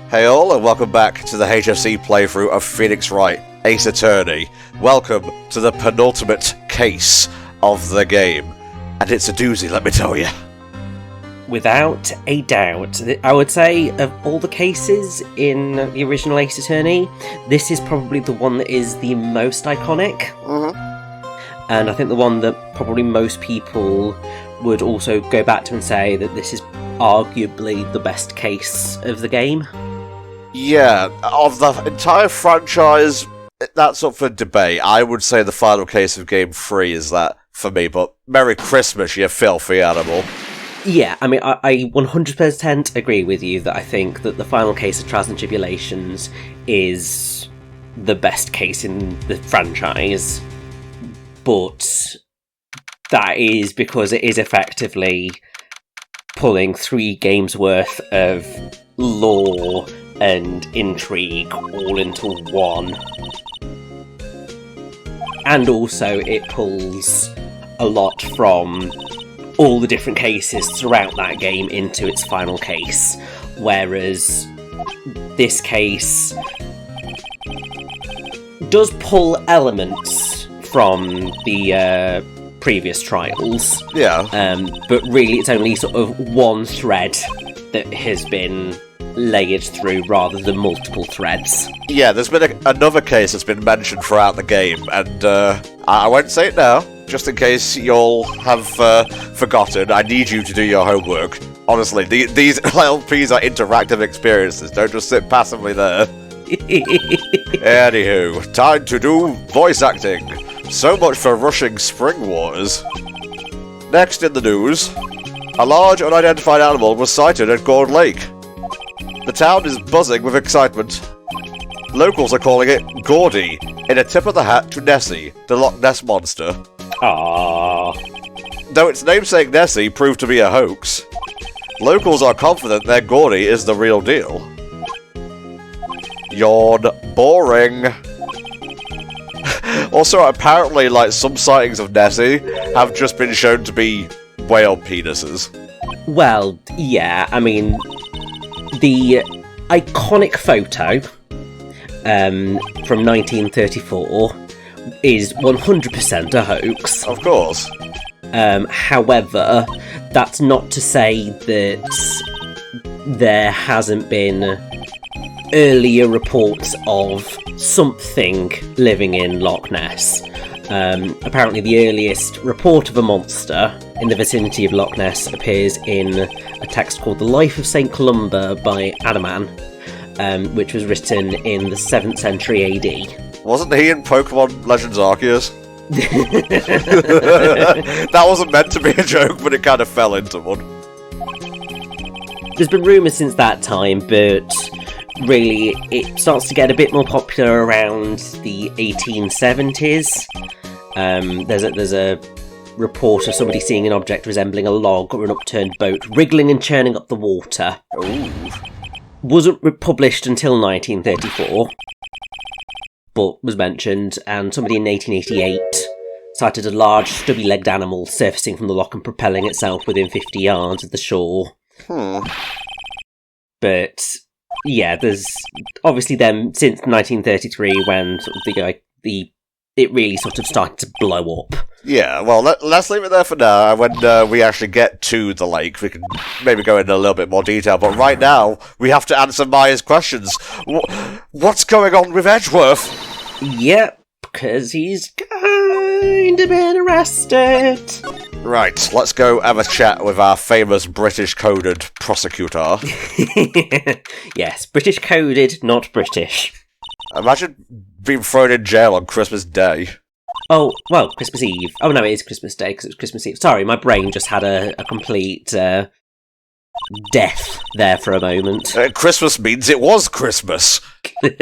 Hey all, and welcome back to the HFC playthrough of Phoenix Wright, Ace Attorney. Welcome to the penultimate case of the game. And it's a doozy, let me tell you. Without a doubt. I would say, of all the cases in the original Ace Attorney, this is probably the one that is the most iconic. Mm-hmm. And I think the one that probably most people would also go back to and say that this is arguably the best case of the game. Yeah, of the entire franchise, that's up for debate. I would say the final case of Game 3 is that for me, but Merry Christmas, you filthy animal. Yeah, I mean, I 100% agree with you that I think that the final case of Trials and Tribulations is the best case in the franchise, but that is because it is effectively pulling 3 games worth of lore and intrigue all into one. And also it pulls a lot from all the different cases throughout that game into its final case, whereas this case does pull elements from the previous trials. Yeah. But really it's only sort of one thread that has been layered through rather than multiple threads. Yeah, there's been another case that's been mentioned throughout the game, and I won't say it now, just in case you'll have forgotten. I need you to do your homework. Honestly, these LPs are interactive experiences, don't just sit passively there. Anywho, time to do voice acting. So much for rushing Spring Wars. Next in the news, a large unidentified animal was sighted at Gourd Lake. The town is buzzing with excitement. Locals are calling it Gordy, in a tip of the hat to Nessie, the Loch Ness monster. Aww. Though its namesake Nessie proved to be a hoax, locals are confident that Gordy is the real deal. Yawn. Boring. Also, apparently, some sightings of Nessie have just been shown to be whale penises. Well, yeah, I mean, the iconic photo from 1934 is 100% a hoax. Of course. However, that's not to say that there hasn't been earlier reports of something living in Loch Ness. Apparently the earliest report of a monster in the vicinity of Loch Ness appears in a text called The Life of St. Columba by Adaman, which was written in the 7th century AD. Wasn't he in Pokemon Legends Arceus? That wasn't meant to be a joke, but it kind of fell into one. There's been rumours since that time, but really it starts to get a bit more popular around the 1870s. There's a report of somebody seeing an object resembling a log or an upturned boat wriggling and churning up the water. Ooh. Wasn't published until 1934, but was mentioned, and somebody in 1888 sighted a large stubby-legged animal surfacing from the loch and propelling itself within 50 yards of the shore. But yeah, there's obviously then since 1933 when sort of it really sort of started to blow up. Yeah, well, let's leave it there for now. When we actually get to the lake, we can maybe go into a little bit more detail. But right now, we have to answer Maya's questions. What's going on with Edgeworth? Yep, because he's kind of been arrested. Right, let's go have a chat with our famous British-coded prosecutor. Yes, British-coded, not British. Imagine being thrown in jail on Christmas Day. Oh, well, Christmas Eve. Oh, no, it is Christmas Day, because it was Christmas Eve. Sorry, my brain just had a complete death there for a moment. Christmas means it was Christmas. And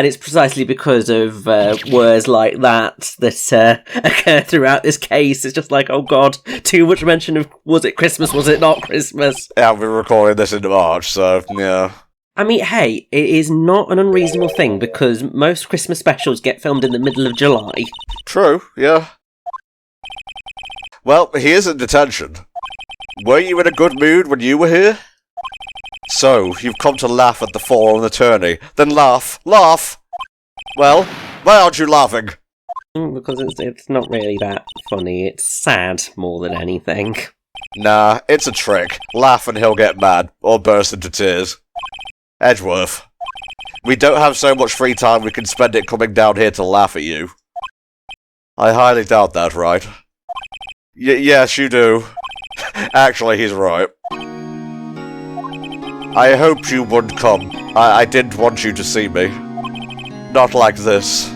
it's precisely because of words like that occur throughout this case. It's just like, oh god, too much mention of was it Christmas, was it not Christmas? Yeah, we're recording this in March, so, yeah. I mean, hey, it is not an unreasonable thing, because most Christmas specials get filmed in the middle of July. True, yeah. Well, he is in detention. Were you in a good mood when you were here? So, you've come to laugh at the fallen attorney. Then laugh. Laugh! Well, why aren't you laughing? Because it's not really that funny. It's sad more than anything. Nah, it's a trick. Laugh and he'll get mad, or burst into tears. Edgeworth, we don't have so much free time we can spend it coming down here to laugh at you. I highly doubt that, Wright. Yes, you do. Actually, he's right. I hoped you would come. I didn't want you to see me. Not like this.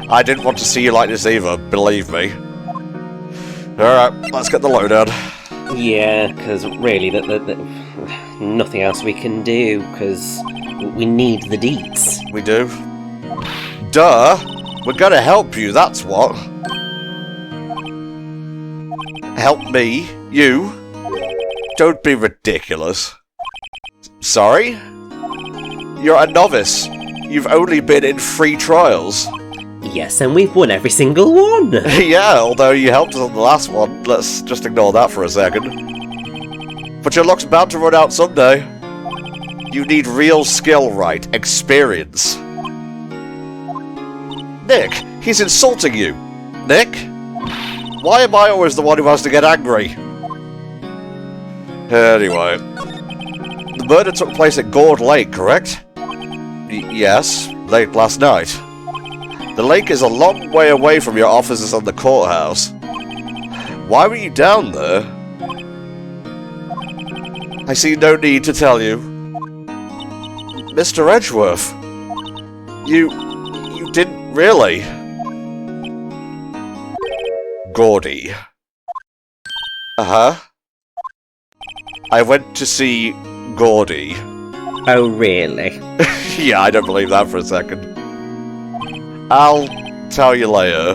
I didn't want to see you like this either, believe me. Alright, let's get the lowdown. Yeah, because really, nothing else we can do, because we need the deets. We do? Duh! We're gonna help you, that's what. Help me? You? Don't be ridiculous. Sorry? You're a novice. You've only been in 3 trials. Yes, and we've won every single one! Yeah, although you helped us on the last one. Let's just ignore that for a second. But your luck's bound to run out someday. You need real skill, Wright. Experience. Nick, he's insulting you. Nick? Why am I always the one who has to get angry? Anyway. The murder took place at Gourd Lake, correct? Yes, late last night. The lake is a long way away from your offices and the courthouse. Why were you down there? I see no need to tell you. Mr. Edgeworth, you didn't really. Gordy. Uh-huh. I went to see Gordy. Oh, really? Yeah, I don't believe that for a second. I'll tell you later.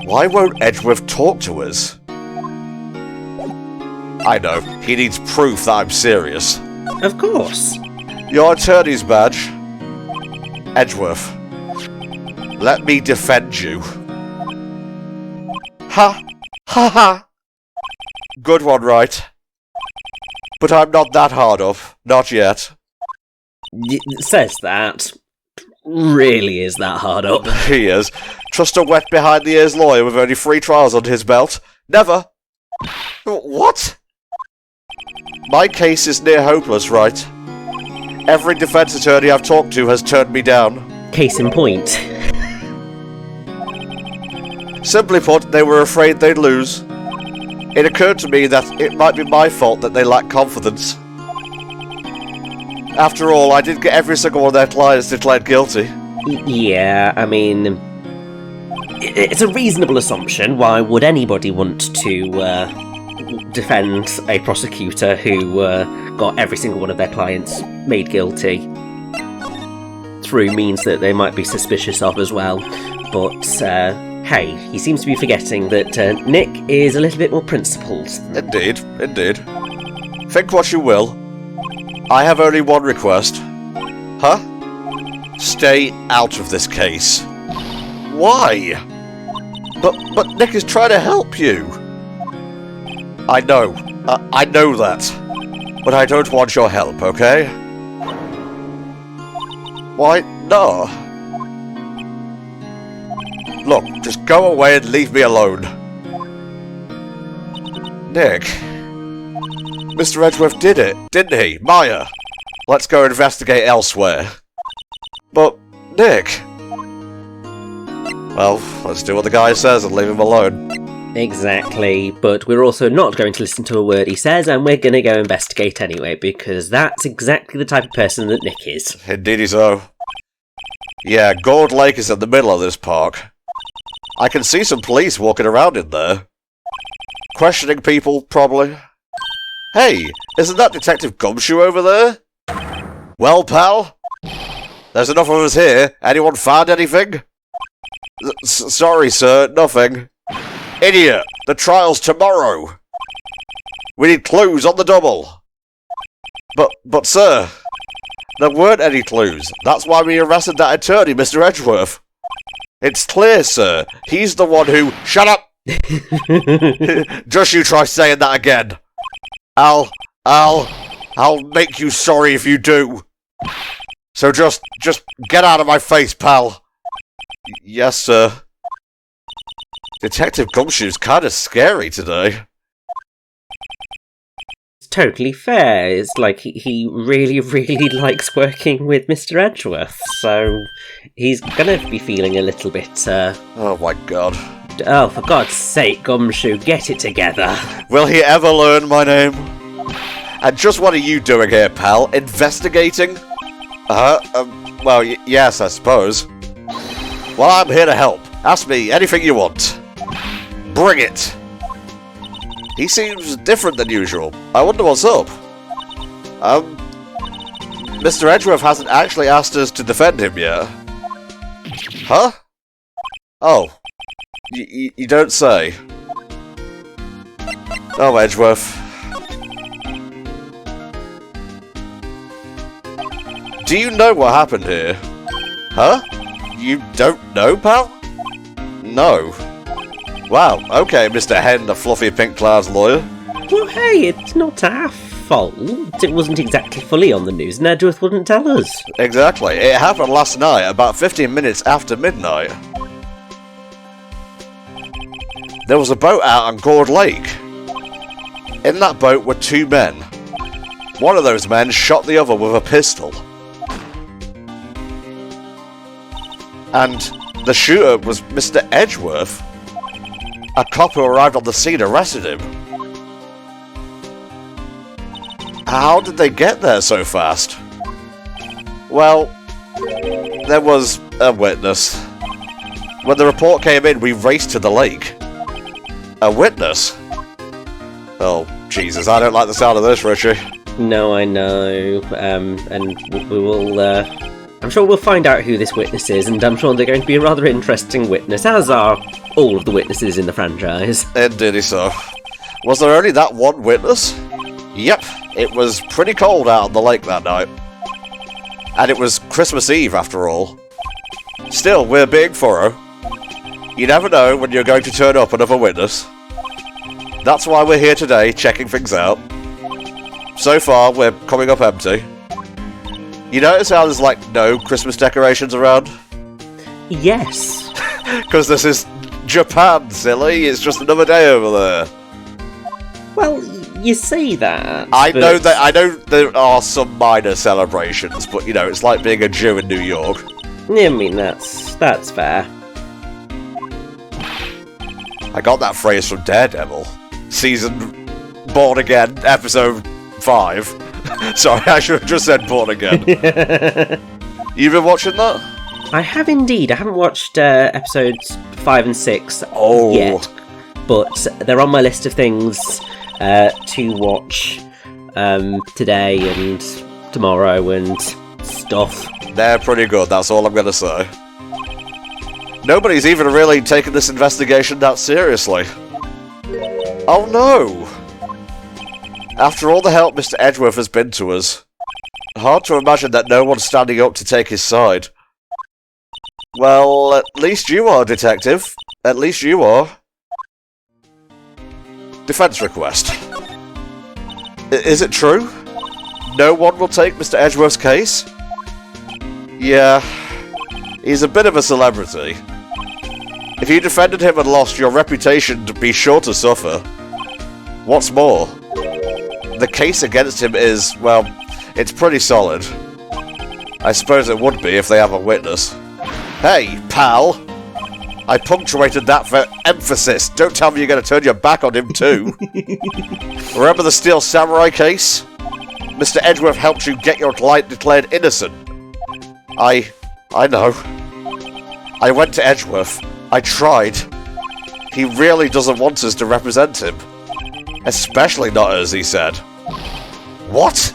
Why won't Edgeworth talk to us? I know, he needs proof that I'm serious. Of course. Your attorney's badge. Edgeworth. Let me defend you. Ha! Ha ha! Good one, Wright. But I'm not that hard up. Not yet. Says that. Really is that hard up. He is. Trust a wet behind-the-ears lawyer with only 3 trials under his belt? Never. What? My case is near hopeless, Wright. Every defense attorney I've talked to has turned me down. Case in point. Simply put, they were afraid they'd lose. It occurred to me that it might be my fault that they lack confidence. After all, I did get every single one of their clients declared guilty. Yeah, I mean... It's a reasonable assumption. Why would anybody want to defend a prosecutor who got every single one of their clients made guilty through means that they might be suspicious of as well? But, hey, he seems to be forgetting that Nick is a little bit more principled. Indeed, indeed. Think what you will. I have only one request. Huh? Stay out of this case. Why? But Nick is trying to help you. I know. I know that. But I don't want your help, okay? Why, no. Look, just go away and leave me alone. Nick. Mr. Edgeworth did it, didn't he? Maya! Let's go investigate elsewhere. But, Nick... Well, let's do what the guy says and leave him alone. Exactly, but we're also not going to listen to a word he says, and we're going to go investigate anyway, because that's exactly the type of person that Nick is. Indeedy so. Yeah, Gourd Lake is in the middle of this park. I can see some police walking around in there. Questioning people, probably. Hey, isn't that Detective Gumshoe over there? Well, pal? There's enough of us here. Anyone find anything? Sorry, sir, nothing. Idiot! The trial's tomorrow! We need clues on the double! But sir, there weren't any clues. That's why we arrested that attorney, Mr. Edgeworth. It's clear, sir. He's the one who... Shut up! Just you try saying that again. I'll I'll make you sorry if you do. So just get out of my face, pal. Yes, sir. Detective Gumshoe's kinda scary today. It's totally fair. It's like he really, really likes working with Mr. Edgeworth, so he's gonna be feeling a little bit, Oh my god. Oh, for God's sake, Gumshoe, get it together. Will he ever learn my name? And just what are you doing here, pal? Investigating? Well, yes, I suppose. Well, I'm here to help. Ask me anything you want. Bring it! He seems different than usual. I wonder what's up. Mr. Edgeworth hasn't actually asked us to defend him yet. Huh? Oh. You don't say. Oh, Edgeworth. Do you know what happened here? Huh? You don't know, pal? No. Wow, okay, Mr. Hen, the fluffy pink cloud's lawyer. Well, hey, it's not our fault. It wasn't exactly fully on the news, and Edgeworth wouldn't tell us. Exactly. It happened last night, about 15 minutes after midnight. There was a boat out on Gourd Lake. In that boat were two men. One of those men shot the other with a pistol. And the shooter was Mr. Edgeworth. A cop who arrived on the scene arrested him. How did they get there so fast? Well, there was a witness. When the report came in, we raced to the lake. A witness? Oh, Jesus, I don't like the sound of this, Richie. No, I know. And we will, I'm sure we'll find out who this witness is, and I'm sure they're going to be a rather interesting witness, as are all of the witnesses in the franchise. Indeed so. Was there only that one witness? Yep, it was pretty cold out on the lake that night. And it was Christmas Eve, after all. Still, we're being thorough. You never know when you're going to turn up another witness. That's why we're here today, checking things out. So far, we're coming up empty. You notice how there's, like, no Christmas decorations around? Yes. Because this is Japan, silly. It's just another day over there. Well, you say that. I know there are some minor celebrations, but, you know, it's like being a Jew in New York. I mean, that's fair. I got that phrase from Daredevil. Season Born Again, episode 5. Sorry, I should have just said Born Again. You been watching that? I have indeed. I haven't watched episodes 5 and 6 yet, but they're on my list of things to watch today and tomorrow and stuff. They're pretty good, that's all I'm going to say. Nobody's even really taken this investigation that seriously. Oh no! After all the help Mr. Edgeworth has been to us, hard to imagine that no one's standing up to take his side. Well, at least you are, Detective. At least you are. Defense request. Is it true? No one will take Mr. Edgeworth's case? Yeah, he's a bit of a celebrity. If you defended him and lost, your reputation would be sure to suffer. What's more, the case against him is, well, it's pretty solid. I suppose it would be if they have a witness. Hey, pal! I punctuated that for emphasis. Don't tell me you're going to turn your back on him too. Remember the Steel Samurai case? Mr. Edgeworth helped you get your client declared innocent. I know. I went to Edgeworth. I tried. He really doesn't want us to represent him. Especially not us, he said. What?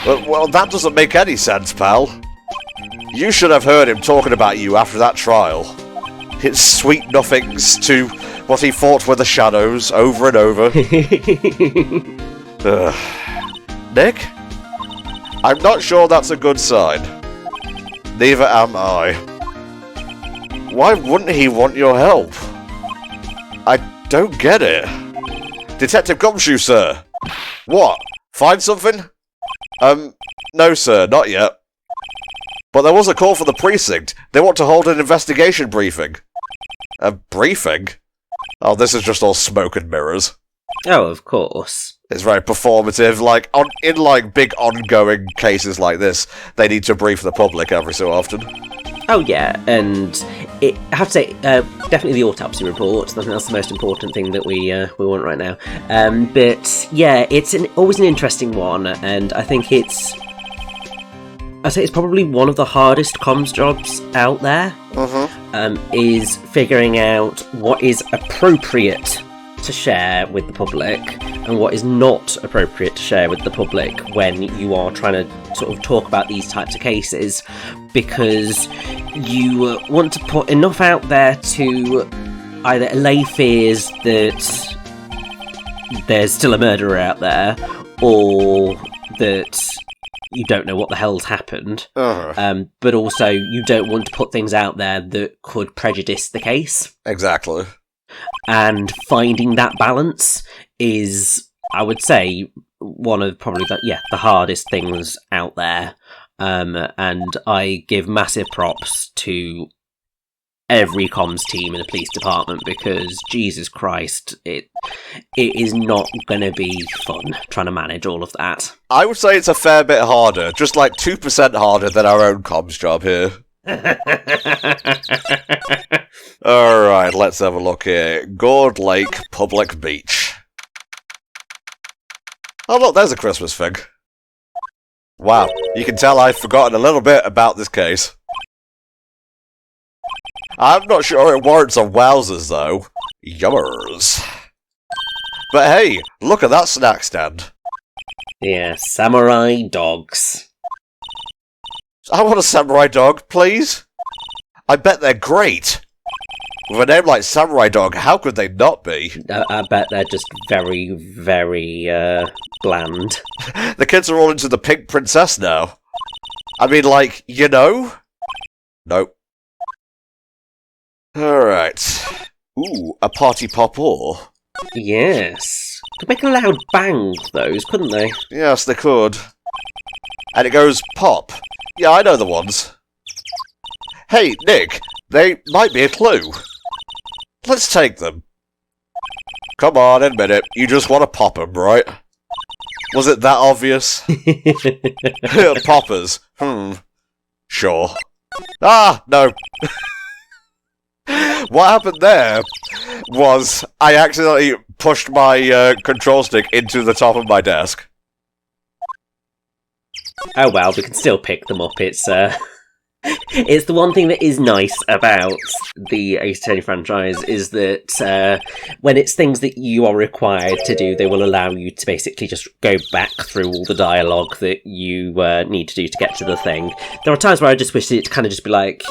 Well, that doesn't make any sense, pal. You should have heard him talking about you after that trial. His sweet nothings to what he fought with the shadows over and over. Nick? I'm not sure that's a good sign. Neither am I. Why wouldn't he want your help? I don't get it. Detective Gumshoe, sir. What? Find something? No sir, not yet. But there was a call for the precinct. They want to hold an investigation briefing. A briefing? Oh, this is just all smoke and mirrors. Oh, of course. It's very performative, in big ongoing cases like this, they need to brief the public every so often. Oh yeah, and I have to say, definitely the autopsy report. I think that's the most important thing that we want right now. But yeah, it's always an interesting one, and I think I'd say it's probably one of the hardest comms jobs out there. Is figuring out what is appropriate to share with the public and what is not appropriate to share with the public when you are trying to sort of talk about these types of cases, because you want to put enough out there to either allay fears that there's still a murderer out there, or that you don't know what the hell's happened, but also you don't want to put things out there that could prejudice the case. Exactly. And finding that balance is, I would say, one of probably the hardest things out there. And I give massive props to every comms team in the police department, because Jesus Christ, it is not going to be fun trying to manage all of that. I would say it's a fair bit harder, just like 2% harder than our own comms job here. Alright, let's have a look here. Gourd Lake Public Beach. Oh look, there's a Christmas thing. Wow, you can tell I've forgotten a little bit about this case. I'm not sure it warrants a wowzers though. Yummers. But hey, look at that snack stand. Yeah, samurai dogs. I want a samurai dog, please. I bet they're great. With a name like Samurai Dog, how could they not be? I bet they're just very, very bland. The kids are all into the Pink Princess now. I mean, Nope. Alright. Ooh, a party popper. Yes. Could make a loud bang, those, couldn't they? Yes, they could. And it goes pop. Yeah, I know the ones. Hey, Nick, they might be a clue. Let's take them. Come on, admit it. You just want to pop them, right? Was it that obvious? Poppers. Sure. Ah, no. What happened there was I accidentally pushed my control stick into the top of my desk. Oh well, we can still pick them up. It's the one thing that is nice about the Ace Attorney franchise, is that when it's things that you are required to do, they will allow you to basically just go back through all the dialogue that you need to do to get to the thing. There are times where I just wish it to kind of just be like,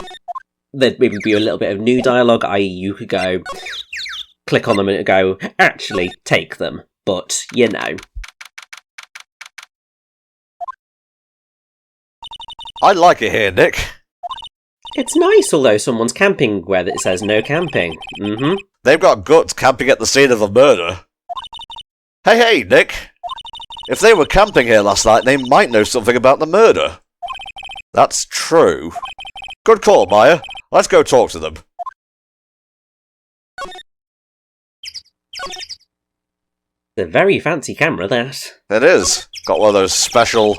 there'd maybe be a little bit of new dialogue, i.e. you could go, click on them and go, actually, take them. But, I like it here, Nick. It's nice, although someone's camping where it says no camping. They've got guts camping at the scene of the murder. Hey, Nick. If they were camping here last night, they might know something about the murder. That's true. Good call, Maya. Let's go talk to them. It's a very fancy camera, that. It is. Got one of those special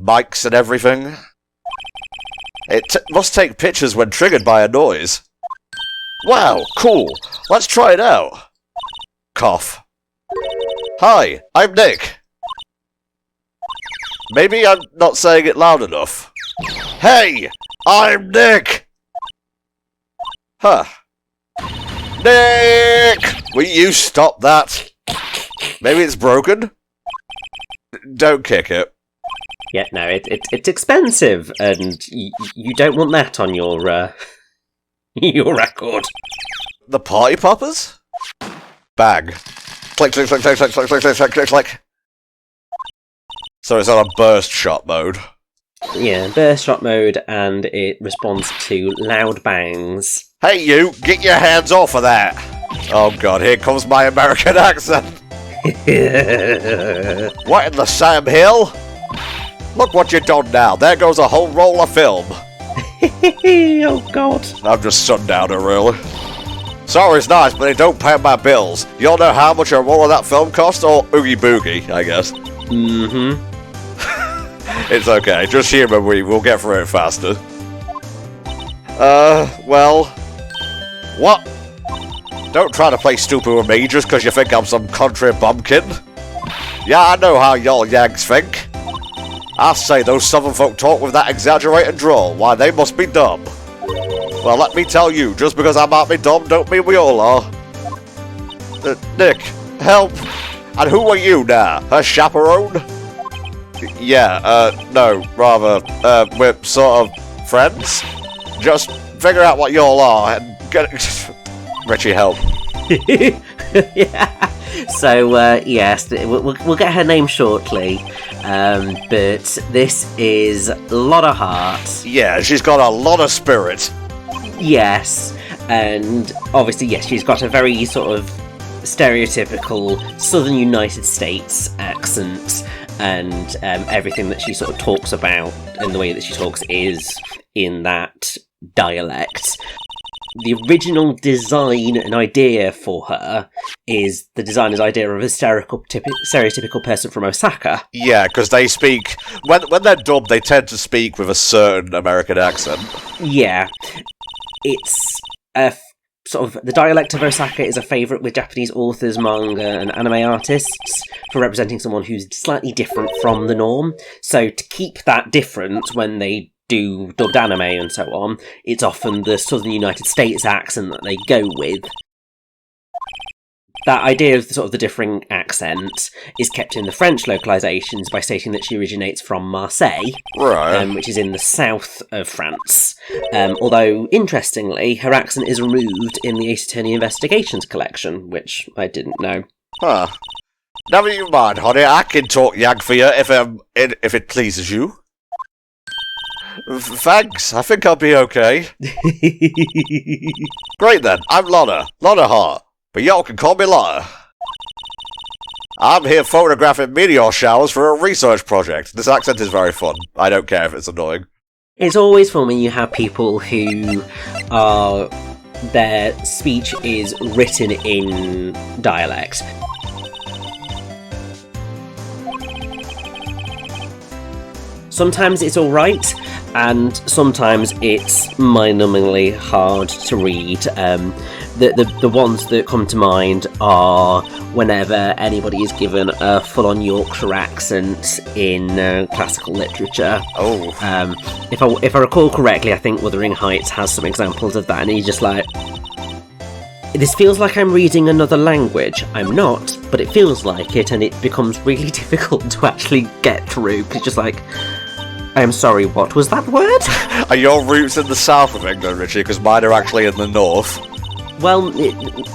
mics and everything. It must take pictures when triggered by a noise. Wow, cool. Let's try it out. Cough. Hi, I'm Nick. Maybe I'm not saying it loud enough. Hey, I'm Nick. Huh. Nick! Will you stop that? Maybe it's broken? Don't kick it. Yeah, no, it's expensive, and you don't want that on your your record. The party poppers? Bag. Click, click, click, click, click, click, click, click, click, click. So it's on a burst shot mode. Yeah, burst shot mode, and it responds to loud bangs. Hey you, get your hands off of that! Oh god, here comes my American accent! What in the Sam Hill? Look what you done now. There goes a whole roll of film. Oh god. I'm just sundowner, really. Sorry's nice, but they don't pay my bills. You all know how much a roll of that film cost, or oogie boogie, I guess? Mm-hmm. It's okay, just humor me, we'll get through it faster. Well... What? Don't try to play stupid with me just because you think I'm some country bumpkin. Yeah, I know how y'all Yanks think. I say those southern folk talk with that exaggerated drawl, why they must be dumb. Well, let me tell you, just because I might be dumb don't mean we all are. Nick, help! And who are you now? Her chaperone? Yeah, no, rather, we're sort of friends? Just figure out what y'all are and get it. Richie, help. Yeah. So, yes, we'll get her name shortly. But this is Lotta Hart. Yeah, she's got a lot of spirit. Yes, and obviously, yes, she's got a very sort of stereotypical Southern United States accent, and everything that she sort of talks about and the way that she talks is in that dialect. The original design and idea for her is the designer's idea of a stereotypical person from Osaka. Yeah, because they speak... When they're dubbed, they tend to speak with a certain American accent. Yeah. It's a sort of... The dialect of Osaka is a favourite with Japanese authors, manga, and anime artists for representing someone who's slightly different from the norm. So to keep that different when they do dubbed anime and so on, it's often the Southern United States accent that they go with. That idea of the differing accent is kept in the French localizations by stating that she originates from Marseille, right, which is in the south of France. Although, interestingly, her accent is removed in the Ace Attorney Investigations collection, which I didn't know. Huh. Never you mind, honey, I can talk Yank for you if it pleases you. Thanks, I think I'll be okay. Great then, I'm Lotta Hart, but y'all can call me Lotta. I'm here photographing meteor showers for a research project. This accent is very fun. I don't care if it's annoying. It's always fun when you have people who are... their speech is written in dialect. Sometimes it's alright, and sometimes it's mind-numbingly hard to read. The ones that come to mind are whenever anybody is given a full-on Yorkshire accent in classical literature. Oh. If I recall correctly, I think Wuthering Heights has some examples of that, and he's just like, this feels like I'm reading another language. I'm not, but it feels like it, and it becomes really difficult to actually get through, because just like... I'm sorry, what was that word? Are your roots in the south of England, Richie? Because mine are actually in the north. Well,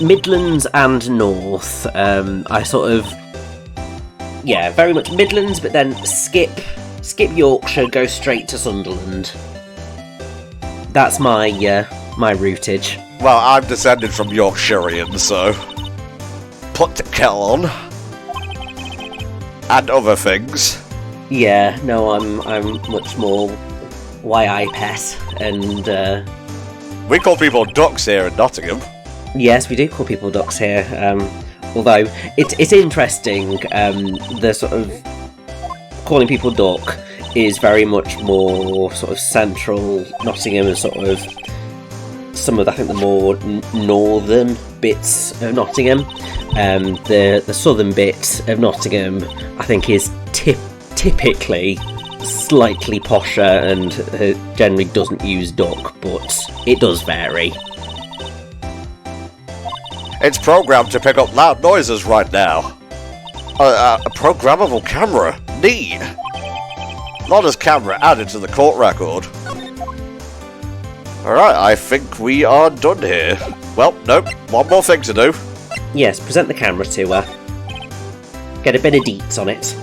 Midlands and North. I sort of... Yeah, very much Midlands, but then skip Yorkshire, go straight to Sunderland. That's my rootage. Well, I'm descended from Yorkshireans, so... Put the kettle on. And other things. Yeah, no, I'm much more YI pet, and we call people ducks here in Nottingham. Yes, we do call people ducks here. Although it's interesting, the sort of calling people duck is very much more sort of central Nottingham and sort of some of the more northern bits of Nottingham. The southern bit of Nottingham, I think, is typically slightly posher and generally doesn't use duck, but it does vary. It's programmed to pick up loud noises right now. A programmable camera. Neat. Lotta's camera added to the court record. Alright, I think we are done here. Well, nope, one more thing to do. Yes, present the camera to her. Get a bit of deets on it.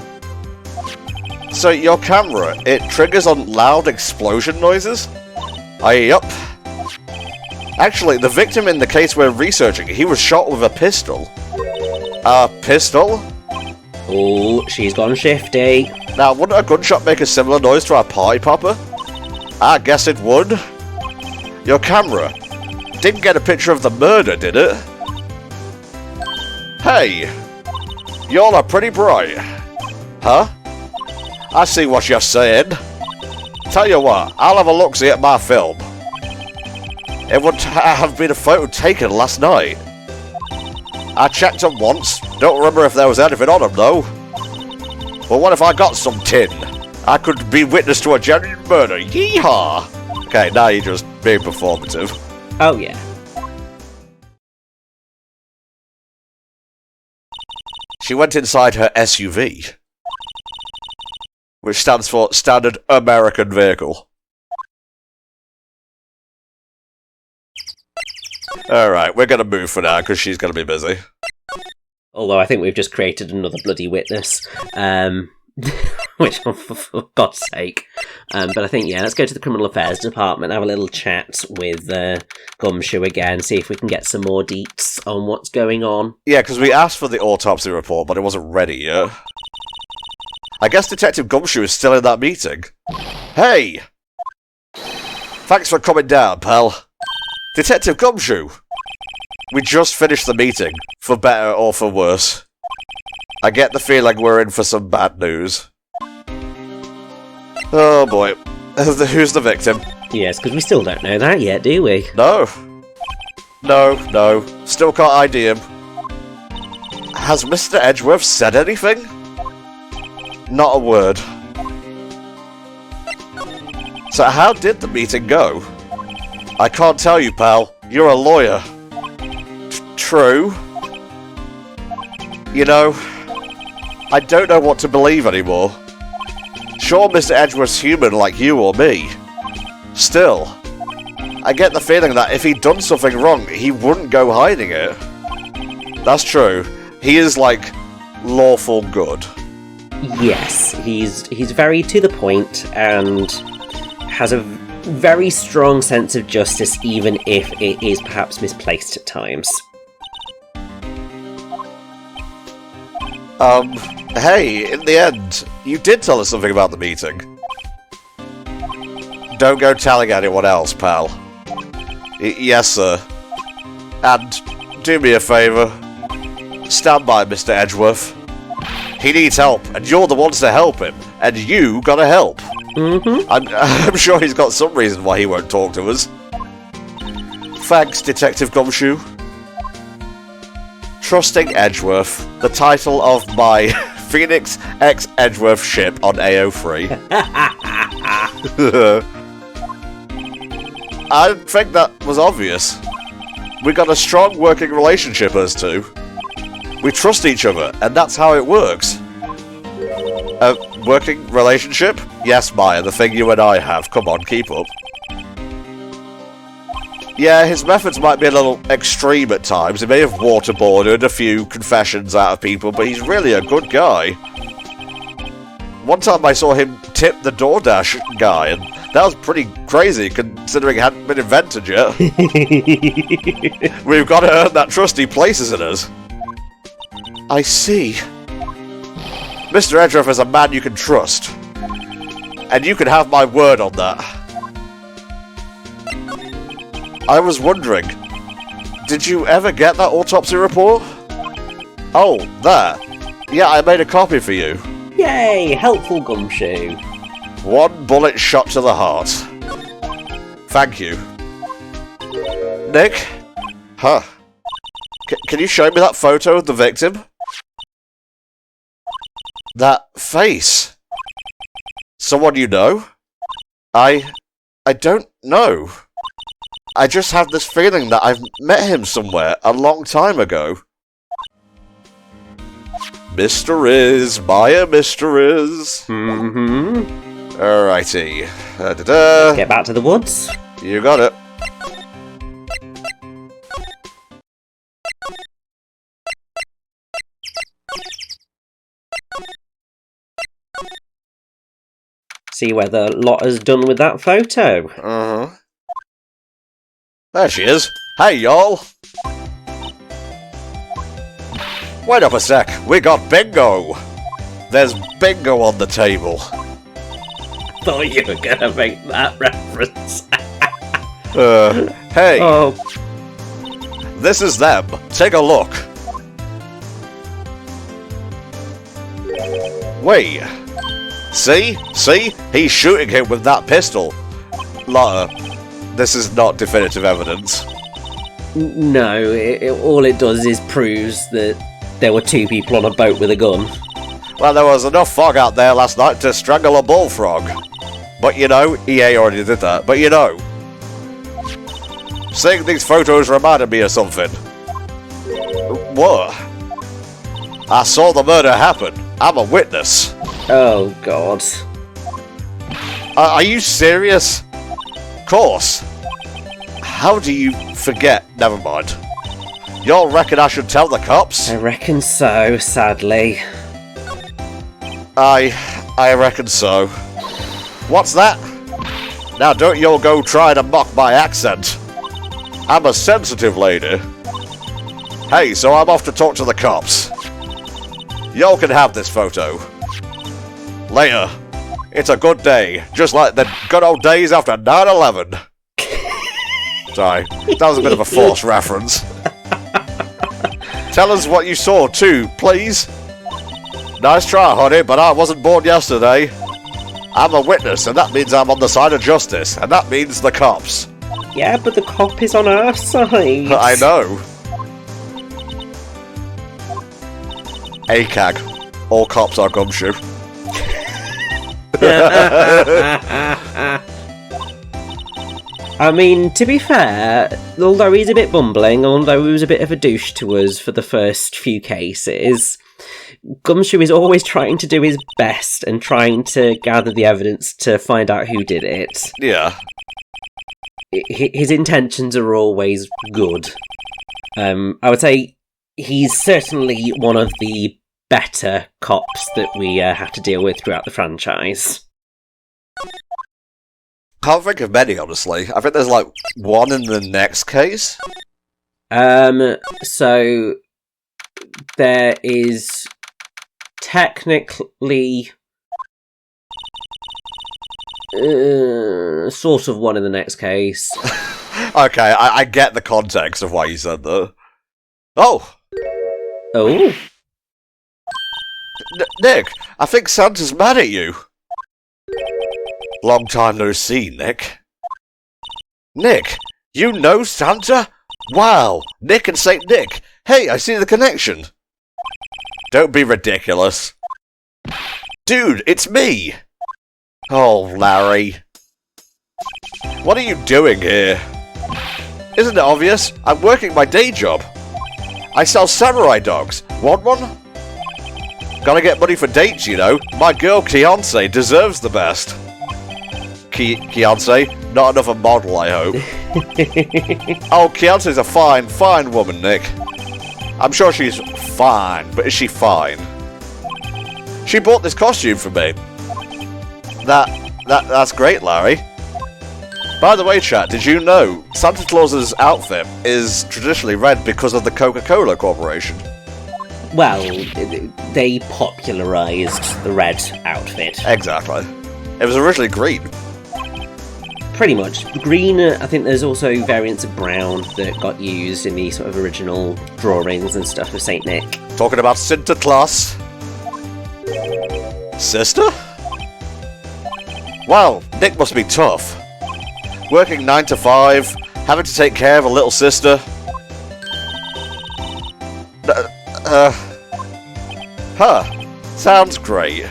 So your camera, it triggers on loud explosion noises? Yup. Actually, the victim in the case we're researching, he was shot with a pistol. A pistol? Oh, she's gone shifty. Now, wouldn't a gunshot make a similar noise to our party popper? I guess it would. Your camera didn't get a picture of the murder, did it? Hey, y'all are pretty bright. Huh? I see what you're saying. Tell you what, I'll have a look-see at my film. It would have been a photo taken last night. I checked them once, don't remember if there was anything on them though. But what if I got some tin? I could be witness to a genuine murder, yeehaw! Okay, now you're just being performative. Oh yeah. She went inside her SUV, which stands for Standard American Vehicle. Alright, we're gonna move for now, because she's gonna be busy. Although I think we've just created another bloody witness. Which, for God's sake. But I think, yeah, let's go to the Criminal Affairs Department, have a little chat with Gumshoe again, see if we can get some more deets on what's going on. Yeah, because we asked for the autopsy report, but it wasn't ready yet. I guess Detective Gumshoe is still in that meeting. Hey! Thanks for coming down, pal. Detective Gumshoe! We just finished the meeting, for better or for worse. I get the feeling we're in for some bad news. Oh boy. Who's the victim? Yes, because we still don't know that yet, do we? No. No. Still can't ID him. Has Mr. Edgeworth said anything? Not a word. So how did the meeting go? I can't tell you, pal. You're a lawyer. True. You know, I don't know what to believe anymore. Sure, Mr. Edgeworth's human like you or me. Still, I get the feeling that if he'd done something wrong, he wouldn't go hiding it. That's true. He is, like, lawful good. Yes, he's very to the point and has a very strong sense of justice, even if it is perhaps misplaced at times. Hey, in the end, you did tell us something about the meeting. Don't go telling anyone else, pal. Yes, sir. And do me a favour. Stand by Mr. Edgeworth. He needs help, and you're the ones to help him, and you gotta help. Mm-hmm. I'm sure he's got some reason why he won't talk to us. Thanks, Detective Gumshoe. Trusting Edgeworth, the title of my Phoenix X Edgeworth ship on AO3. I think that was obvious. We got a strong working relationship, us two. We trust each other, and that's how it works. A working relationship? Yes, Maya, the thing you and I have. Come on, keep up. Yeah, his methods might be a little extreme at times. He may have waterboarded a few confessions out of people, but he's really a good guy. One time I saw him tip the DoorDash guy, and that was pretty crazy, considering it hadn't been invented yet. We've got to earn that trust he places in us. I see. Mr. Edgeworth is a man you can trust. And you can have my word on that. I was wondering, did you ever get that autopsy report? Oh, there. Yeah, I made a copy for you. Yay, helpful Gumshoe. One bullet shot to the heart. Thank you. Nick? Huh. Can you show me that photo of the victim? That face. Someone you know? I don't know. I just have this feeling that I've met him somewhere a long time ago. Mr. Is, Maya Mr. Is. Mm-hmm. Alrighty. Da-da-da. Get back to the woods. You got it. See whether Lotta's done with that photo. Uh-huh. There she is. Hey, y'all. Wait up a sec. We got bingo. There's bingo on the table. Thought you were gonna make that reference. Hey, Oh, this is them. Take a look. Wait. See? He's shooting him with that pistol. Lotta, this is not definitive evidence. no, all it does is proves that there were two people on a boat with a gun. Well, there was enough fog out there last night to strangle a bullfrog. But you know, EA already did that. But you know, seeing these photos reminded me of something. What? I saw the murder happen. I'm a witness. Oh, God. Are you serious? Of course. How do you forget? Never mind. Y'all reckon I should tell the cops? I reckon so, sadly. I reckon so. What's that? Now don't y'all go try to mock my accent. I'm a sensitive lady. Hey, so I'm off to talk to the cops. Y'all can have this photo. Later. It's a good day, just like the good old days after 9/11. Sorry, that was a bit of a forced reference. Tell us what you saw too, please. Nice try, honey, but I wasn't born yesterday. I'm a witness, and that means I'm on the side of justice, and that means the cops. Yeah, but the cop is on our side. I know. ACAG. All cops are gumshoe. I mean, to be fair, although he's a bit bumbling, although he was a bit of a douche to us for the first few cases, Gumshoe is always trying to do his best and trying to gather the evidence to find out who did it. Yeah. His intentions are always good. I would say he's certainly one of the better cops that we have to deal with throughout the franchise. Can't think of many, honestly. I think there's like one in the next case. So there is technically sort of one in the next case. Okay, I get the context of why you said that. Oh! Oh? Nick, I think Santa's mad at you. Long time no see, Nick. Nick, you know Santa? Wow, Nick and Saint Nick. Hey, I see the connection. Don't be ridiculous. Dude, it's me. Oh, Larry. What are you doing here? Isn't it obvious? I'm working my day job. I sell samurai dogs. Want one? Gotta get money for dates, you know. My girl, Kiance, deserves the best. Kiance? Not enough a model, I hope. Oh, Kiance's a fine, fine woman, Nick. I'm sure she's fine, but is she fine? She bought this costume for me. That's great, Larry. By the way, chat, did you know Santa Claus's outfit is traditionally red because of the Coca-Cola Corporation? Well, they popularised the red outfit. Exactly. It was originally green. Pretty much. Green, I think there's also variants of brown that got used in the sort of original drawings and stuff of St. Nick. Talking about Santa Claus. Sister? Wow, Nick must be tough. Working 9 to 5, having to take care of a little sister. Sounds great.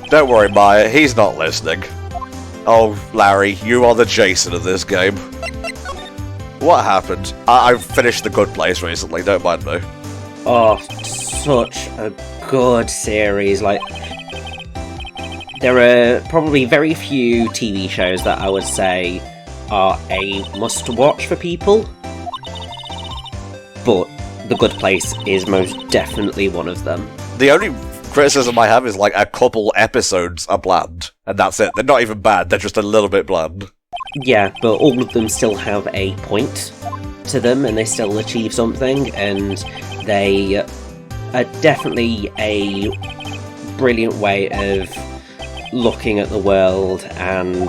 Don't worry, Maya, he's not listening. Oh, Larry, you are the Jason of this game. What happened? I've finished The Good Place recently, don't mind me. Oh, such a good series. Like, there are probably very few TV shows that I would say are a must-watch for people, but The Good Place is most definitely one of them. The only criticism I have is like a couple episodes are bland, and that's it. They're not even bad, they're just a little bit bland. Yeah, but all of them still have a point to them, and they still achieve something, and they are definitely a brilliant way of looking at the world and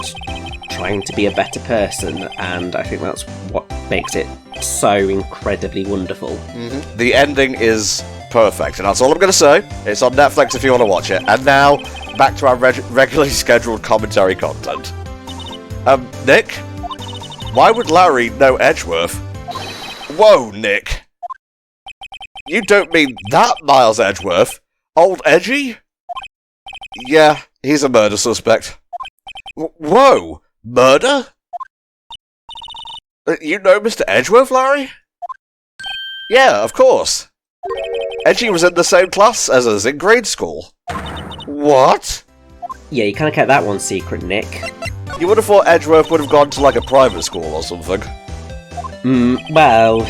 trying to be a better person, and I think that's what makes it so incredibly wonderful. Mm-hmm. The ending is perfect, and that's all I'm going to say. It's on Netflix if you want to watch it. And now, back to our regularly scheduled commentary content. Nick? Why would Larry know Edgeworth? Whoa, Nick. You don't mean that Miles Edgeworth? Old Edgy? Yeah, he's a murder suspect. Whoa! Murder? You know Mr. Edgeworth, Larry? Yeah, of course. Edgy was in the same class as us in grade school. What? Yeah, you kind of kept that one secret, Nick. You would have thought Edgeworth would have gone to like a private school or something. Well,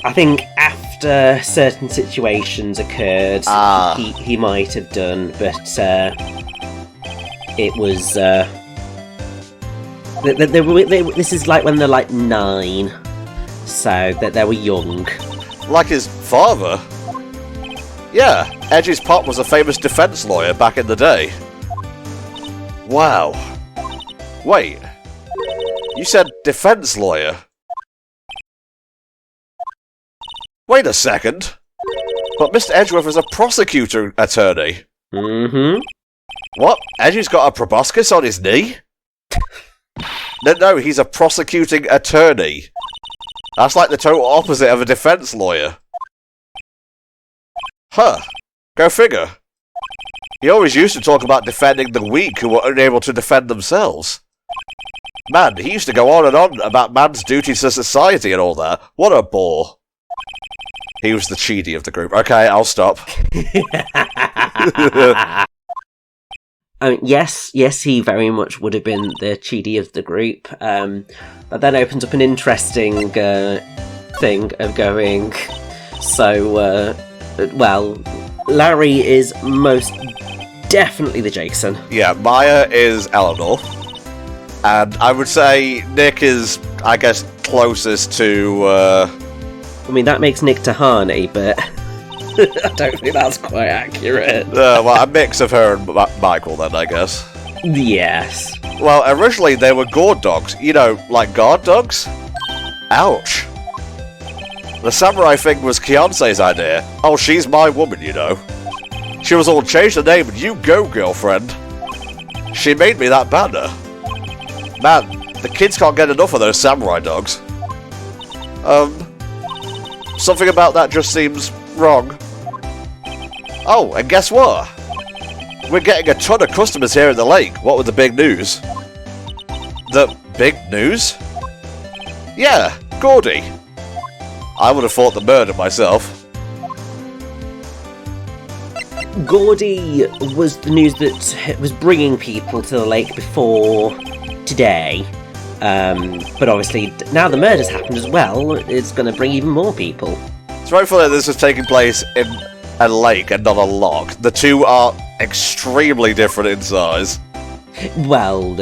I think after certain situations occurred, he might have done, but it was. This is like when they're like 9, so that they were young. Like his father? Yeah, Edgy's pop was a famous defense lawyer back in the day. Wow. Wait, you said defense lawyer? Wait a second. But Mr. Edgeworth is a prosecutor attorney. Mm-hmm. What? Edgy's got a proboscis on his knee? No, he's a prosecuting attorney. That's like the total opposite of a defense lawyer. Huh. Go figure. He always used to talk about defending the weak who were unable to defend themselves. Man, he used to go on and on about man's duties to society and all that. What a bore. He was the cheaty of the group. Okay, I'll stop. Yes, he very much would have been the cheaty of the group. That then opens up an interesting thing of going, so, well, Larry is most definitely the Jason. Yeah, Maya is Eleanor. And I would say Nick is, I guess, closest to, I mean, that makes Nick Tahani, but I don't think that's quite accurate. Well, a mix of her and Michael, then, I guess. Yes. Well, originally they were guard dogs. You know, like guard dogs? Ouch. The samurai thing was Kiance's idea. Oh, she's my woman, you know. She was all, change the name and you go, girlfriend. She made me that banner. Man, the kids can't get enough of those samurai dogs. Something about that just seems wrong. Oh, and guess what? We're getting a ton of customers here in the lake. What with the big news? The big news? Yeah, Gordy. I would have thought the murder myself. Gordy was the news that was bringing people to the lake before today. But obviously, now the murder's happened as well, it's going to bring even more people. It's very funny that this is taking place in a lake and not a loch. The two are extremely different in size. Well,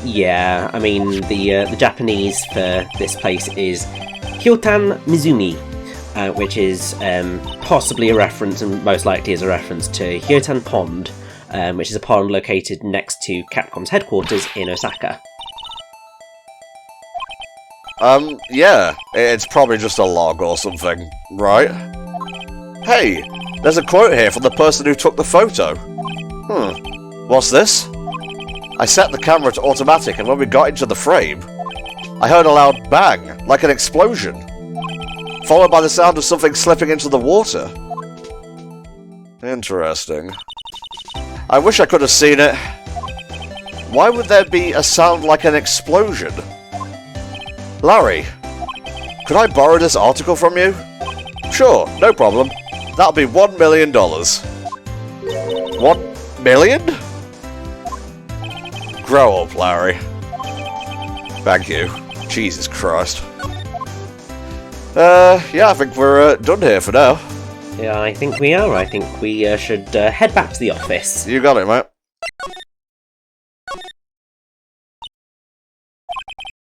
yeah, I mean, the Japanese for this place is Hyotan Mizumi, which is possibly a reference, and most likely is a reference to Hyotan Pond, which is a pond located next to Capcom's headquarters in Osaka. Yeah, it's probably just a log or something, right? Hey, there's a quote here from the person who took the photo. What's this? I set the camera to automatic, and when we got into the frame, I heard a loud bang, like an explosion, followed by the sound of something slipping into the water. Interesting. I wish I could have seen it. Why would there be a sound like an explosion? Larry, could I borrow this article from you? Sure, no problem. That'll be $1 million. $1 million? Grow up, Larry. Thank you. Jesus Christ. Yeah, I think we're done here for now. Yeah, I think we are. I think we should head back to the office. You got it, mate.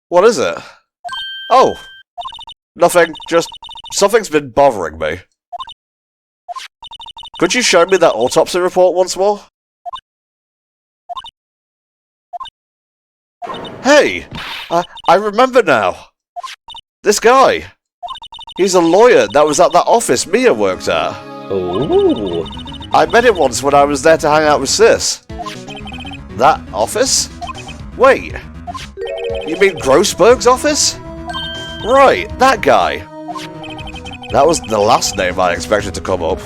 What is it? Oh! Nothing, just something's been bothering me. Could you show me that autopsy report once more? Hey! I remember now. This guy. He's a lawyer that was at that office Mia worked at. Ooh. I met him once when I was there to hang out with Sis. That office? Wait. You mean Grossberg's office? Right, that guy. That was the last name I expected to come up.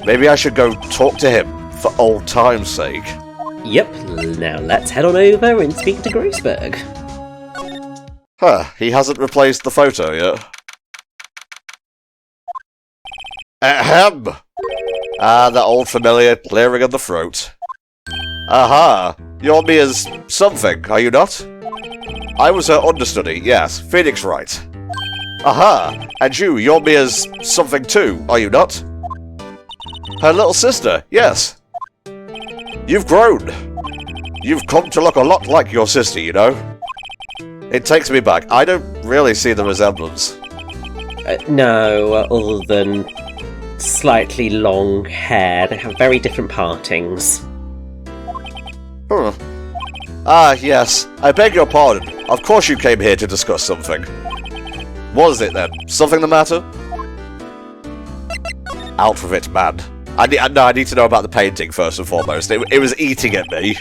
Maybe I should go talk to him for old time's sake. Yep, now let's head on over and speak to Grossberg. Huh, he hasn't replaced the photo yet. Ahem! Ah, that old familiar clearing of the throat. Aha! You're Mia's something, are you not? I was her understudy, yes, Phoenix Wright. Aha! And you're Mia's something too, are you not? Her little sister, yes. You've grown. You've come to look a lot like your sister, you know. It takes me back. I don't really see the resemblance. No, other than slightly long hair. They have very different partings. Ah, yes. I beg your pardon. Of course you came here to discuss something. What is it, then? Something the matter? Out with it, man. I need to know about the painting, first and foremost. It was eating at me.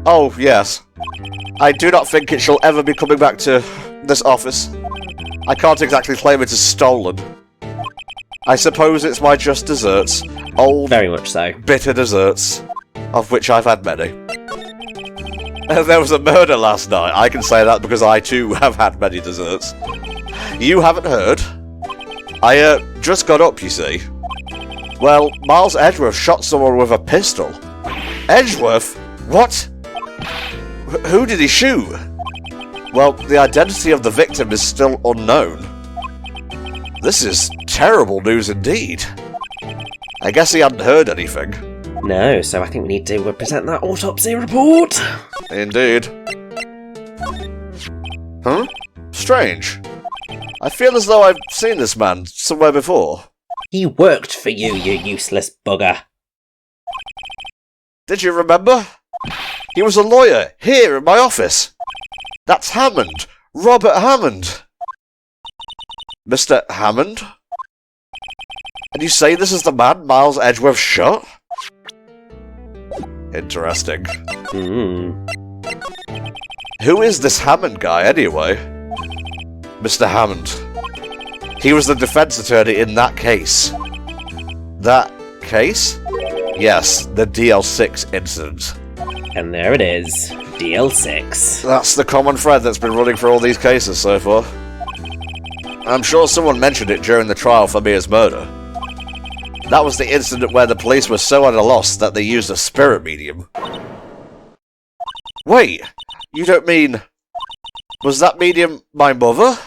Oh, yes. I do not think it shall ever be coming back to this office. I can't exactly claim it as stolen. I suppose it's my just desserts. Old, very much so. Bitter desserts, of which I've had many. There was a murder last night. I can say that because I too have had many desserts. You haven't heard? I just got up, you see. Well, Miles Edgeworth shot someone with a pistol. Edgeworth? What? Who did he shoot? Well, the identity of the victim is still unknown. This is terrible news indeed. I guess he hadn't heard anything. No, so I think we need to present that autopsy report. Indeed. Huh? Strange. I feel as though I've seen this man somewhere before. He worked for you, you useless bugger. Did you remember? He was a lawyer here in my office. That's Hammond. Robert Hammond. Mr. Hammond? And you say this is the man Miles Edgeworth shot? Interesting. Who is this Hammond guy, anyway? Mr. Hammond. He was the defense attorney in that case. That case? Yes, the DL6 incident. And there it is. DL6. That's the common thread that's been running for all these cases so far. I'm sure someone mentioned it during the trial for Mia's murder. That was the incident where the police were so at a loss that they used a spirit medium. Wait, you don't mean... Was that medium my mother?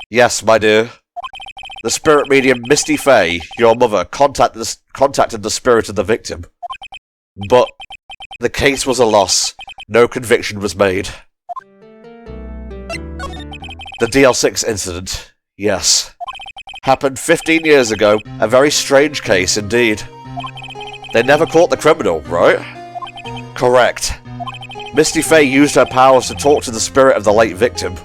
Yes, my dear. The spirit medium Misty Fey, your mother, contacted the spirit of the victim. But the case was a loss. No conviction was made. The DL6 incident, yes. Happened 15 years ago. A very strange case indeed. They never caught the criminal, right? Correct. Misty Fey used her powers to talk to the spirit of the late victim.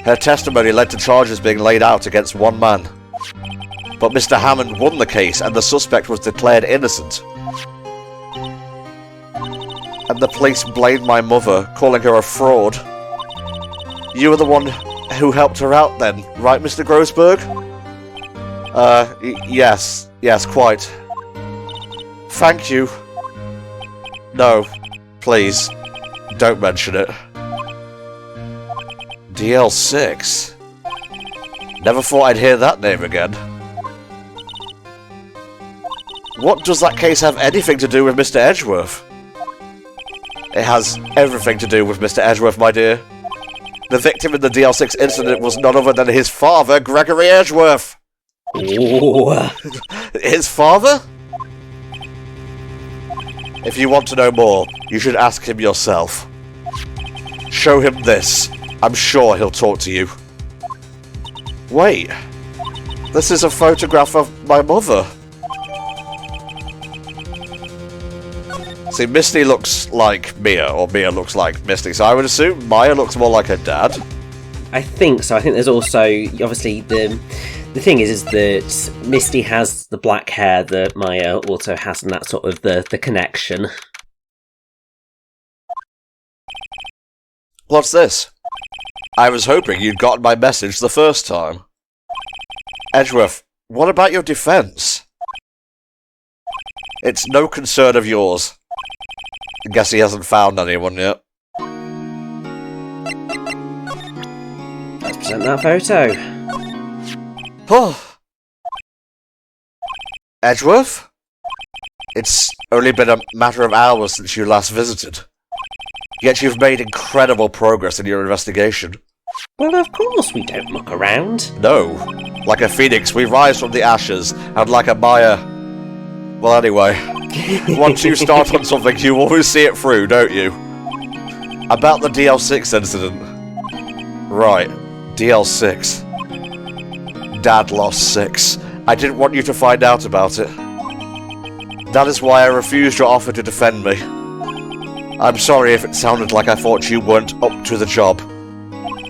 Her testimony led to charges being laid out against one man. But Mr. Hammond won the case and the suspect was declared innocent. And the police blamed my mother, calling her a fraud. You were the one who helped her out then, right, Mr. Grossberg? Yes, quite. Thank you. No, please, don't mention it. DL6? Never thought I'd hear that name again. What does that case have anything to do with Mr. Edgeworth? It has everything to do with Mr. Edgeworth, my dear. The victim in the DL6 incident was none other than his father, Gregory Edgeworth! Ooh. His father? If you want to know more, you should ask him yourself. Show him this. I'm sure he'll talk to you. Wait. This is a photograph of my mother. See, Misty looks like Mia, or Mia looks like Misty, so I would assume Maya looks more like her dad. I think so. I think there's also, obviously, the thing is that Misty has the black hair that Maya also has, and that's sort of the connection. What's this? I was hoping you'd gotten my message the first time. Edgeworth, what about your defense? It's no concern of yours. I guess he hasn't found anyone yet. Let's present that photo. Oh. Edgeworth? It's only been a matter of hours since you last visited. Yet you've made incredible progress in your investigation. Well, of course we don't muck around. No. Like a phoenix, we rise from the ashes, and like a Maya... Well, anyway... Once you start on something, you always see it through, don't you? About the DL6 incident. Right, DL6. Dad lost 6. I didn't want you to find out about it. That is why I refused your offer to defend me. I'm sorry if it sounded like I thought you weren't up to the job.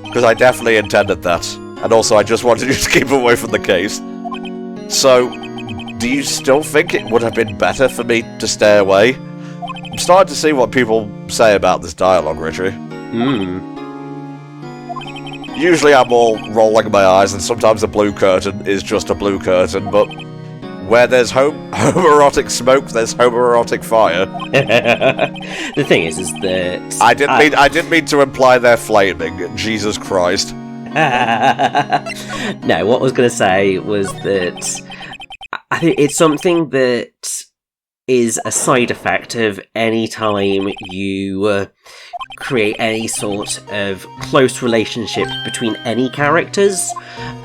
Because I definitely intended that. And also I just wanted you to keep away from the case. So... do you still think it would have been better for me to stay away? I'm starting to see what people say about this dialogue, Richie. Usually I'm all rolling my eyes, and sometimes a blue curtain is just a blue curtain, but where there's homoerotic smoke, there's homoerotic fire. The thing is that... I didn't mean to imply they're flaming, Jesus Christ. No, what I was going to say was that... I think it's something that is a side effect of any time you create any sort of close relationship between any characters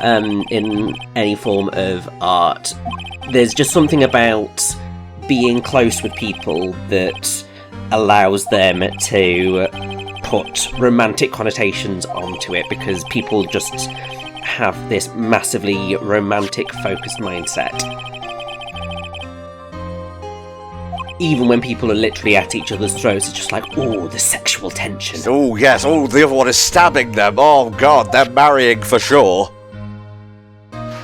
in any form of art. There's just something about being close with people that allows them to put romantic connotations onto it, because people just have this massively romantic focused mindset. Even when people are literally at each other's throats, it's just like, oh, the sexual tension. Oh, yes. Oh, the other one is stabbing them. Oh, God, they're marrying for sure.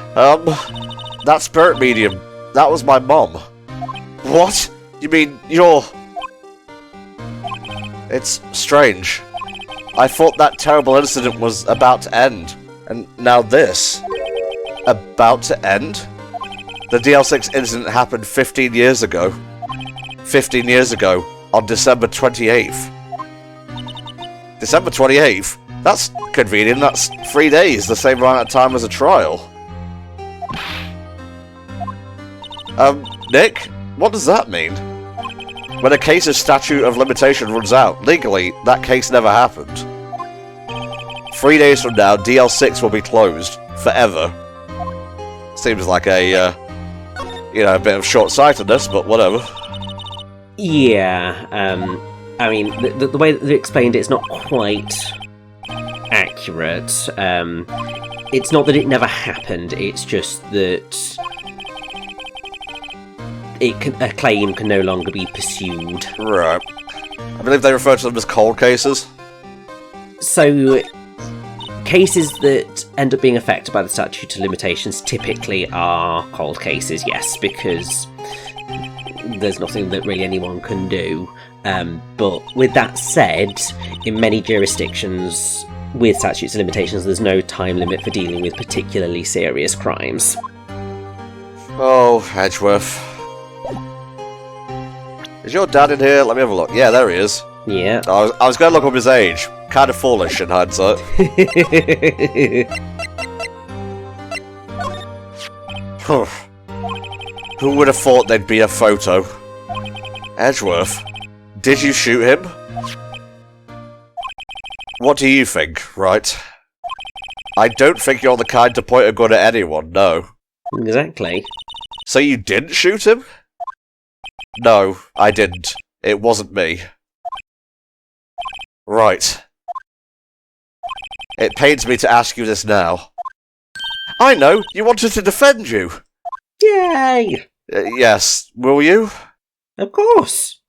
That spirit medium, that was my mom. What? You mean you're... It's strange. I thought that terrible incident was about to end. And now this. About to end? The DL6 incident happened 15 years ago. 15 years ago, on December 28th. December 28th? That's convenient, that's 3 days, the same amount of time as a trial. Nick, what does that mean? When a case's statute of limitation runs out, legally, that case never happened. 3 days from now, DL6 will be closed. Forever. Seems like a, a bit of short-sightedness, but whatever. Yeah, I mean, the way that they explained it's not quite accurate. It's not that it never happened, it's just that a claim can no longer be pursued. Right. I believe they refer to them as cold cases. So, cases that end up being affected by the statute of limitations typically are cold cases, yes, because there's nothing that really anyone can do. But with that said, in many jurisdictions with statutes of limitations, there's no time limit for dealing with particularly serious crimes. Oh, Edgeworth. Is your dad in here? Let me have a look. Yeah, there he is. Yeah. I was going to look up his age. Kind of foolish in hindsight. Who would have thought there'd be a photo? Edgeworth, did you shoot him? What do you think, Wright? I don't think you're the kind to point a gun at anyone, no. Exactly. So you didn't shoot him? No, I didn't. It wasn't me. Right. It pains me to ask you this now. I know, you wanted to defend you. Yay! Yes, will you? Of course.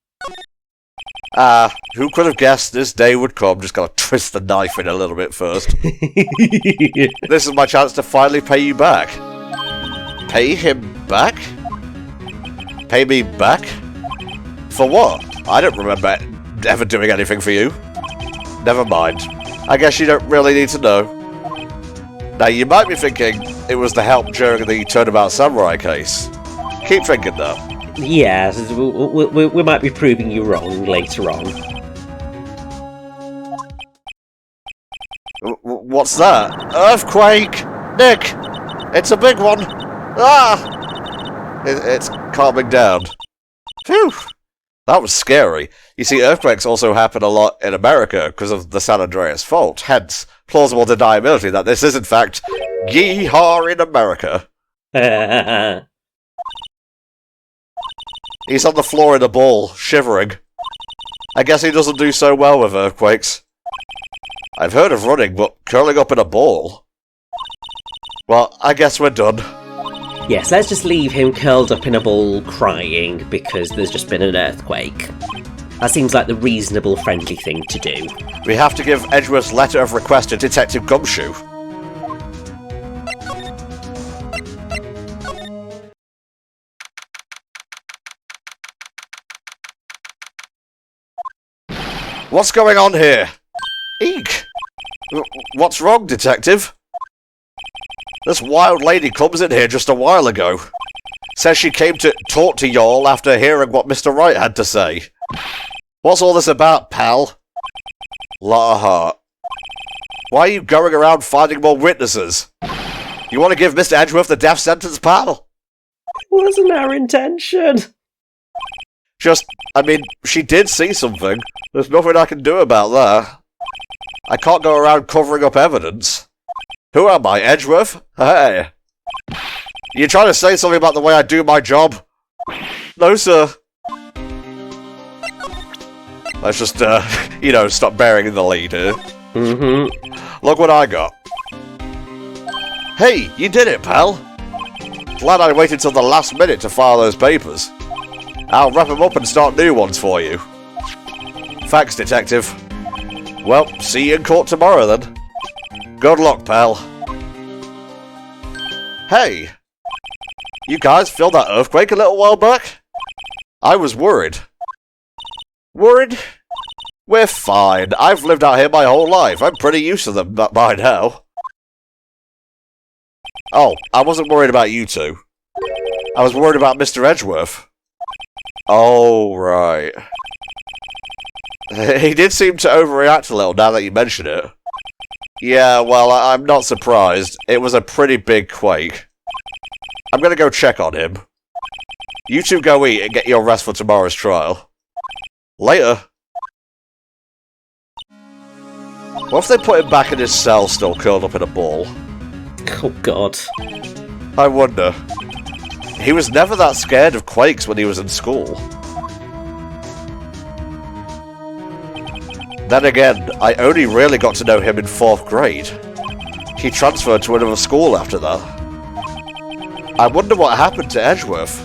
Who could have guessed this day would come? Just gotta twist the knife in a little bit first. This is my chance to finally pay you back. Pay him back? Pay me back? For what? I don't remember ever doing anything for you. Never mind. I guess you don't really need to know. Now, you might be thinking it was the help during the Turnabout Samurai case. Keep thinking, though. Yes, we might be proving you wrong later on. What's that? Earthquake! Nick! It's a big one! Ah! It's calming down. Phew! That was scary. You see, earthquakes also happen a lot in America because of the San Andreas Fault, hence plausible deniability that this is in fact Yeehaw in America. He's on the floor in a ball, shivering. I guess he doesn't do so well with earthquakes. I've heard of running, but curling up in a ball? Well, I guess we're done. Yes, let's just leave him curled up in a ball crying because there's just been an earthquake. That seems like the reasonable, friendly thing to do. We have to give Edgeworth's letter of request to Detective Gumshoe. What's going on here? Eek! What's wrong, Detective? This wild lady comes in here just a while ago. Says she came to talk to y'all after hearing what Mr. Wright had to say. What's all this about, pal? Lot of heart. Why are you going around finding more witnesses? You want to give Mr. Edgeworth the death sentence, pal? It wasn't our intention. She did see something. There's nothing I can do about that. I can't go around covering up evidence. Who am I, Edgeworth? Hey. You trying to say something about the way I do my job? No, sir. Let's just, stop bearing the lead here. Mm-hmm. Look what I got. Hey, you did it, pal. Glad I waited till the last minute to file those papers. I'll wrap them up and start new ones for you. Thanks, Detective. Well, see you in court tomorrow, then. Good luck, pal. Hey! You guys feel that earthquake a little while back? I was worried. Worried? We're fine. I've lived out here my whole life. I'm pretty used to them by now. Oh, I wasn't worried about you two. I was worried about Mr. Edgeworth. Oh, right. He did seem to overreact a little now that you mention it. Yeah, well, I'm not surprised. It was a pretty big quake. I'm gonna go check on him. You two go eat and get your rest for tomorrow's trial. Later. What if they put him back in his cell still curled up in a ball? Oh, God. I wonder. He was never that scared of quakes when he was in school. Then again, I only really got to know him in 4th grade. He transferred to another school after that. I wonder what happened to Edgeworth.